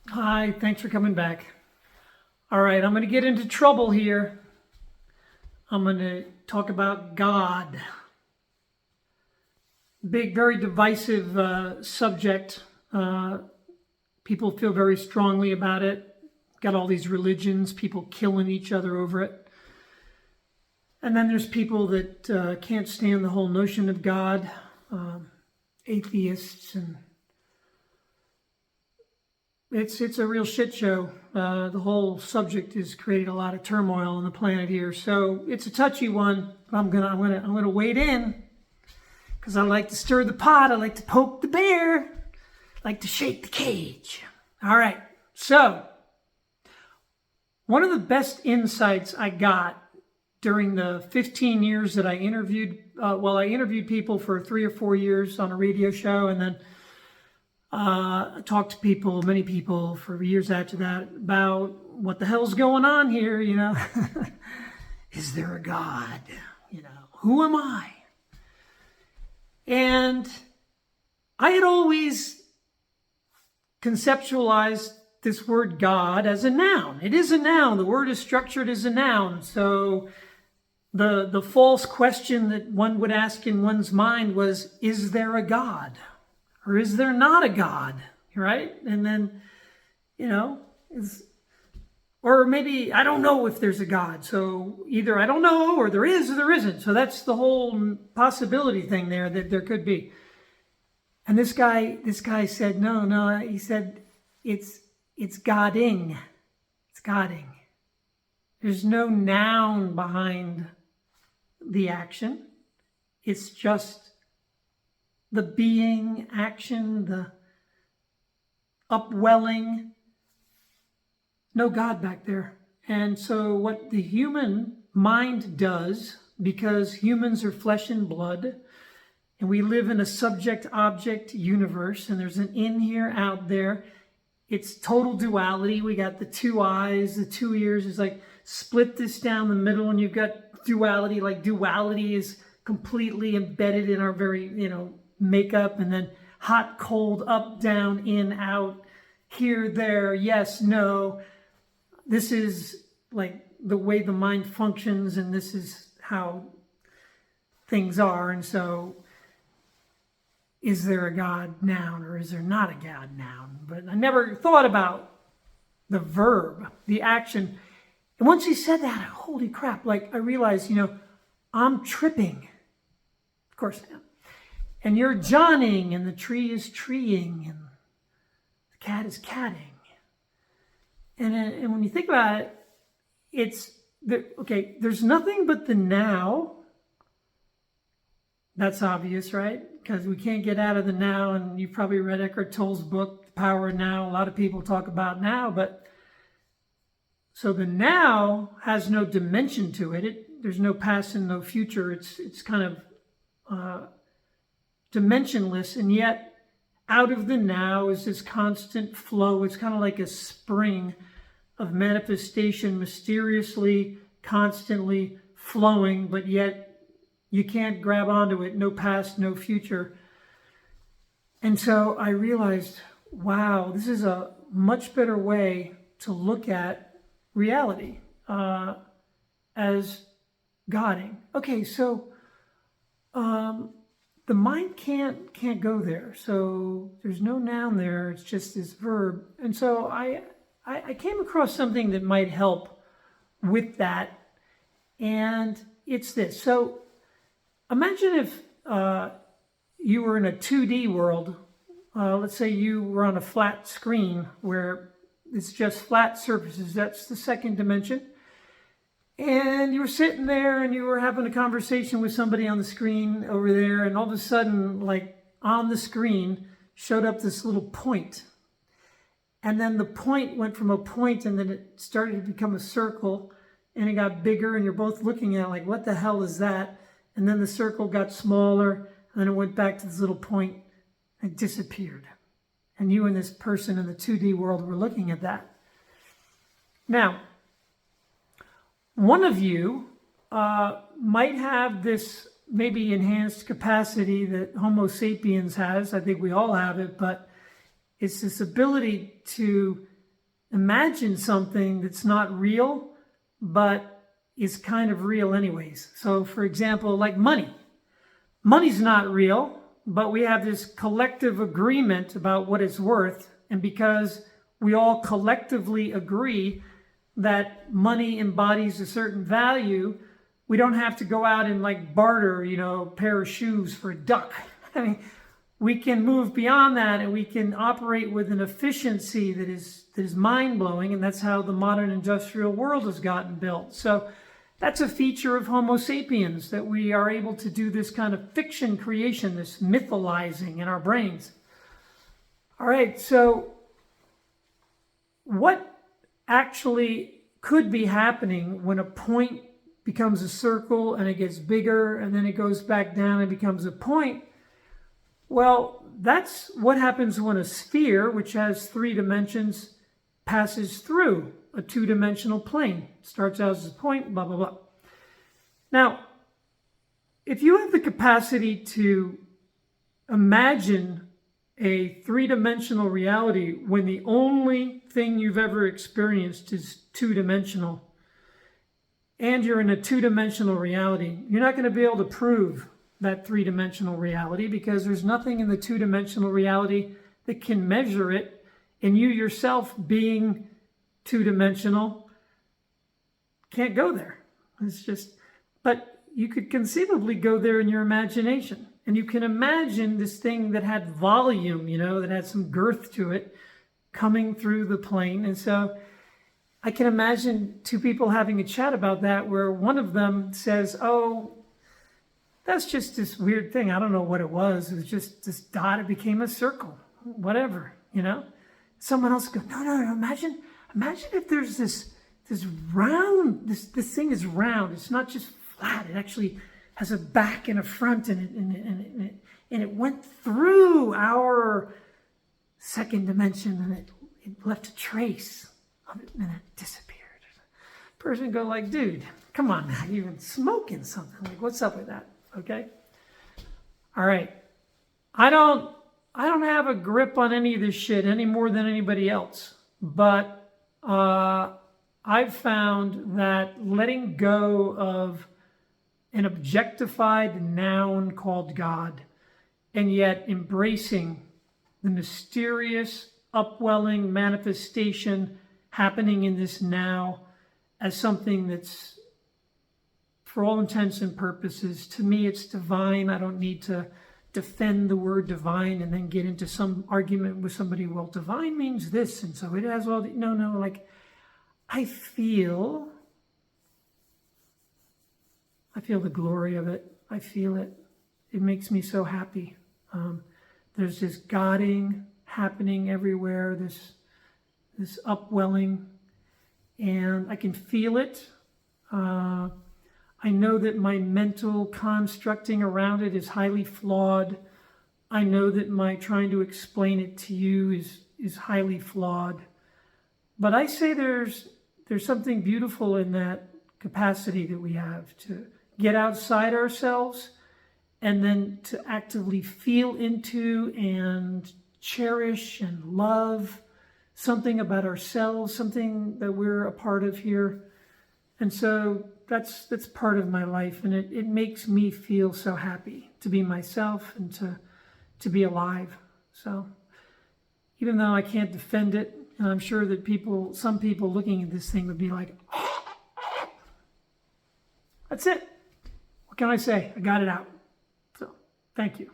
Hi, thanks for coming back. All right, I'm going to get into trouble here. I'm going to talk about God. Big, very divisive subject. People feel very strongly about it. Got all these religions, people killing each other over it. And then there's people that can't stand the whole notion of God, atheists, and it's a real shit show. The whole subject has created a lot of turmoil on the planet here, so it's a touchy one. I'm gonna wade in because I like to stir the pot. I like to poke the bear. I like to shake the cage. All right. So one of the best insights I got during the 15 years that I interviewed, I interviewed people for 3 or 4 years on a radio show, and then I talked to people, many people, for years after that about what the hell's going on here, Is there a God? Who am I? And I had always conceptualized this word God as a noun. It is a noun. The word is structured as a noun. So the false question that one would ask in one's mind was, is there a God? Or is there not a God, right? And then, or maybe I don't know if there's a God. So either I don't know, or there is, or there isn't. So that's the whole possibility thing there, that there could be. And this guy said, no. He said, it's Godding. It's Godding. There's no noun behind the action. It's just the being, action, the upwelling. No God back there. And so what the human mind does, because humans are flesh and blood, and we live in a subject-object universe, and there's an in here, out there. It's total duality. We got the 2 eyes, the 2 ears. It's like split this down the middle, and you've got duality. Like duality is completely embedded in our very, makeup, and then hot, cold, up, down, in, out, here, there, yes, no. This is like the way the mind functions, and this is how things are. And so, is there a God noun, or is there not a God noun? But I never thought about the verb, the action. And once he said that, holy crap, I realized, I'm tripping. Of course I am. And you're Johnning, and the tree is treeing, and the cat is catting. And when you think about it, there's nothing but the now. That's obvious, right? Because we can't get out of the now, and you've probably read Eckhart Tolle's book, The Power of Now. A lot of people talk about now, but so the now has no dimension to it. There's no past and no future. It's kind of dimensionless, and yet out of the now is this constant flow. It's kind of like a spring of manifestation, mysteriously, constantly flowing, but yet you can't grab onto it. No past, no future. And so I realized, wow, this is a much better way to look at reality as Godding. Okay, so the mind can't go there. So there's no noun there. It's just this verb. And so I came across something that might help with that. And it's this. So imagine if you were in a 2D world. Let's say you were on a flat screen where it's just flat surfaces. That's the second dimension. And you were sitting there and you were having a conversation with somebody on the screen over there, and all of a sudden, on the screen, showed up this little point. And then the point went from a point, and then it started to become a circle, and it got bigger, and you're both looking at it what the hell is that? And then the circle got smaller, and then it went back to this little point and disappeared. And you and this person in the 2D world were looking at that. Now, one of you might have this maybe enhanced capacity that Homo sapiens has. I think we all have it, but it's this ability to imagine something that's not real, but is kind of real anyways. So for example, like money. Money's not real, but we have this collective agreement about what it's worth. And because we all collectively agree that money embodies a certain value, we don't have to go out and like barter, a pair of shoes for a duck. I mean, we can move beyond that, and we can operate with an efficiency that is mind-blowing, and that's how the modern industrial world has gotten built. So that's a feature of Homo sapiens, that we are able to do this kind of fiction creation, this mytholizing in our brains. All right, so what actually could be happening when a point becomes a circle and it gets bigger and then it goes back down and becomes a point? Well, that's what happens when a sphere, which has 3 dimensions, passes through a 2-dimensional plane. Starts out as a point, blah, blah, blah. Now, if you have the capacity to imagine a 3-dimensional reality when the only thing you've ever experienced is 2-dimensional, and you're in a 2-dimensional reality, you're not going to be able to prove that 3-dimensional reality, because there's nothing in the 2-dimensional reality that can measure it. And you yourself, being 2-dimensional, can't go there. It's just, but you could conceivably go there in your imagination. And you can imagine this thing that had volume, that had some girth to it, coming through the plane. And so I can imagine 2 people having a chat about that, where one of them says, oh, that's just this weird thing. I don't know what it was. It was just this dot. It became a circle, whatever, Someone else goes, no. Imagine if there's this round, this thing is round. It's not just flat. It actually has a back and a front, and it went through our 2nd dimension, and it left a trace of it, and it disappeared. Person go like, dude, come on now. You've been smoking something. Like, what's up with that? Okay. All right. I don't have a grip on any of this shit any more than anybody else. But I've found that letting go of an objectified noun called God, and yet embracing the mysterious upwelling manifestation happening in this now as something that's, for all intents and purposes, to me, it's divine. I don't need to defend the word divine and then get into some argument with somebody. Well, divine means this, and so it has all the... No, like, I feel the glory of it. I feel it. It makes me so happy. There's this Godding happening everywhere, this upwelling, and I can feel it. I know that my mental constructing around it is highly flawed. I know that my trying to explain it to you is highly flawed. But I say there's something beautiful in that capacity that we have to get outside ourselves and then to actively feel into and cherish and love something about ourselves, something that we're a part of here. And so that's part of my life, and it makes me feel so happy to be myself and to be alive. So even though I can't defend it, and I'm sure that some people looking at this thing would be like, that's it. What can I say? I got it out. So thank you.